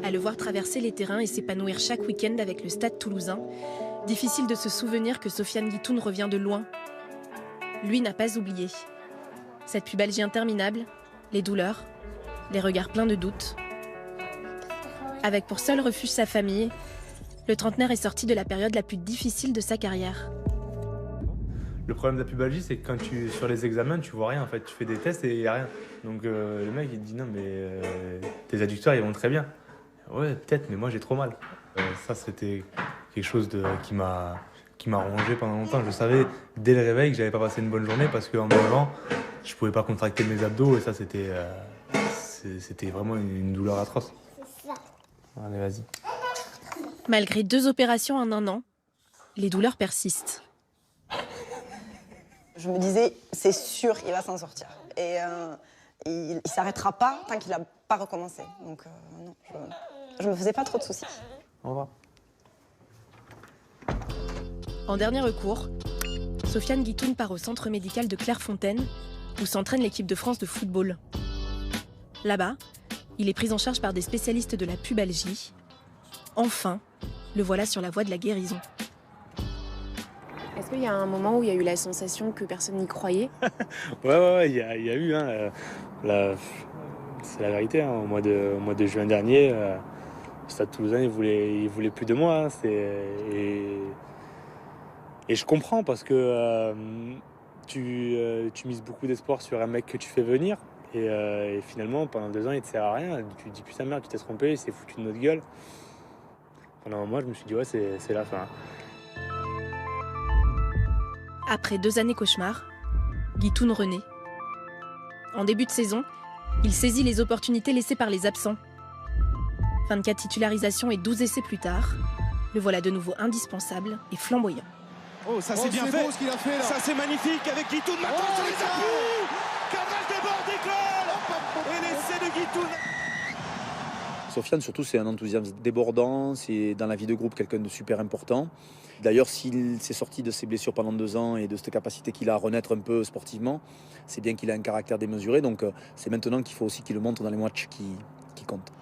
À le voir traverser les terrains et s'épanouir chaque week-end avec le Stade Toulousain, difficile de se souvenir que Sofiane Guitoun revient de loin. Lui n'a pas oublié. Cette pubalgie interminable, les douleurs, les regards pleins de doutes. Avec pour seul refuge sa famille, le trentenaire est sorti de la période la plus difficile de sa carrière. Le problème de la pubalgie, c'est que quand sur les examens, tu vois rien en fait. Tu fais des tests et il n'y a rien. Donc le mec il te dit non mais tes adducteurs ils vont très bien. Ouais peut-être mais moi j'ai trop mal. Ça c'était quelque chose qui m'a rongé pendant longtemps. Je savais dès le réveil que j'avais pas passé une bonne journée parce qu'en me levant, je pouvais pas contracter mes abdos et ça c'était vraiment une douleur atroce. Allez vas-y. Malgré 2 opérations en 1 an, les douleurs persistent. Je me disais, c'est sûr, il va s'en sortir. Et il ne s'arrêtera pas tant qu'il n'a pas recommencé. Donc non, je ne me faisais pas trop de soucis. Au revoir. En dernier recours, Sofiane Guitoun part au centre médical de Clairefontaine, où s'entraîne l'équipe de France de football. Là-bas, il est pris en charge par des spécialistes de la pubalgie. Enfin, le voilà sur la voie de la guérison. Est-ce qu'il y a un moment où il y a eu la sensation que personne n'y croyait? Ouais, il y a eu. C'est la vérité. Au mois de juin dernier, le Stade Toulousain, il voulait plus de moi. Et je comprends parce que tu mises beaucoup d'espoir sur un mec que tu fais venir. Et finalement, pendant 2 ans, il ne te sert à rien. Tu te dis, putain, merde, tu t'es trompé, il s'est foutu de notre gueule. Pendant un mois, je me suis dit, ouais, c'est la fin. Après 2 années cauchemars, Guitoun renaît. En début de saison, il saisit les opportunités laissées par les absents. 24 titularisations et 12 essais plus tard, le voilà de nouveau indispensable et flamboyant. Oh, ça c'est bien fait. Ce qu'il a fait là. Ça c'est magnifique avec Guitoun maintenant sur les appuis. Cabral déborde, école. Et l'essai de Guitoun. Sofiane, surtout, c'est un enthousiasme débordant, c'est dans la vie de groupe quelqu'un de super important. D'ailleurs, s'il s'est sorti de ses blessures pendant 2 ans et de cette capacité qu'il a à renaître un peu sportivement, c'est bien qu'il a un caractère démesuré. Donc, c'est maintenant qu'il faut aussi qu'il le montre dans les matchs qui comptent.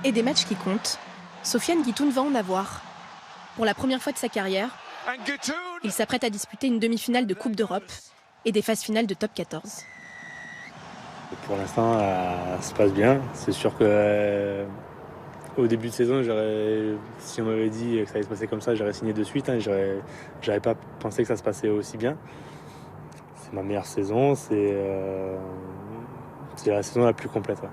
Et des matchs qui comptent, Sofiane Guitoun va en avoir. Pour la première fois de sa carrière, il s'apprête à disputer une demi-finale de Coupe d'Europe et des phases finales de Top 14. Pour l'instant, ça se passe bien. C'est sûr que au début de saison, si on m'avait dit que ça allait se passer comme ça, j'aurais signé de suite. J'avais pas pensé que ça se passait aussi bien. C'est ma meilleure saison. C'est la saison la plus complète. Ouais.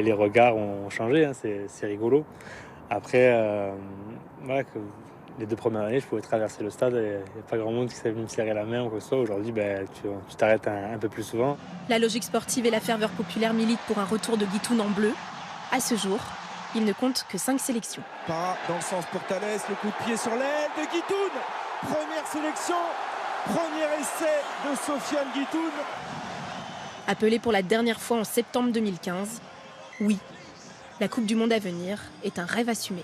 Les regards ont changé. Hein, c'est rigolo. Après, voilà, les 2 premières années, je pouvais traverser le stade et il n'y a pas grand monde qui savait me serrer la main ou quoi que ce soit. Aujourd'hui, tu t'arrêtes un peu plus souvent. La logique sportive et la ferveur populaire militent pour un retour de Guitoun en bleu. À ce jour, il ne compte que 5 sélections. Pas dans le sens pour Thalès, le coup de pied sur l'aile de Guitoun. Première sélection, premier essai de Sofiane Guitoun. Appelé pour la dernière fois en septembre 2015, oui, la Coupe du Monde à venir est un rêve assumé.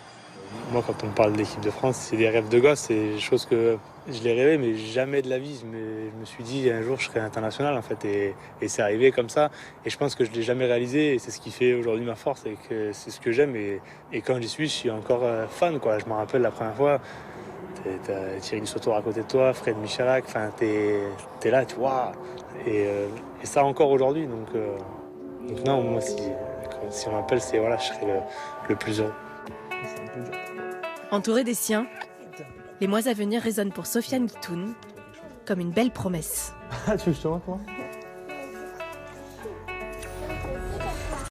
Moi, quand on parle de l'équipe de France, c'est des rêves de gosse. C'est des choses que je l'ai rêvé, mais jamais de la vie. Je me suis dit, un jour, je serai international, en fait. Et c'est arrivé comme ça. Et je pense que je ne l'ai jamais réalisé. Et c'est ce qui fait aujourd'hui ma force. Et que c'est ce que j'aime. Et quand j'y suis, je suis encore fan, quoi. Je me rappelle la première fois, t'as Thierry Sautour à côté de toi, Fred Michalak. Enfin, t'es là, tu vois. Et ça encore aujourd'hui. Donc non, moi, si on m'appelle, je serai le plus heureux. Entouré des siens, les mois à venir résonnent pour Sofiane Guitoun comme une belle promesse. Ah, tu veux que je te montre, moi ?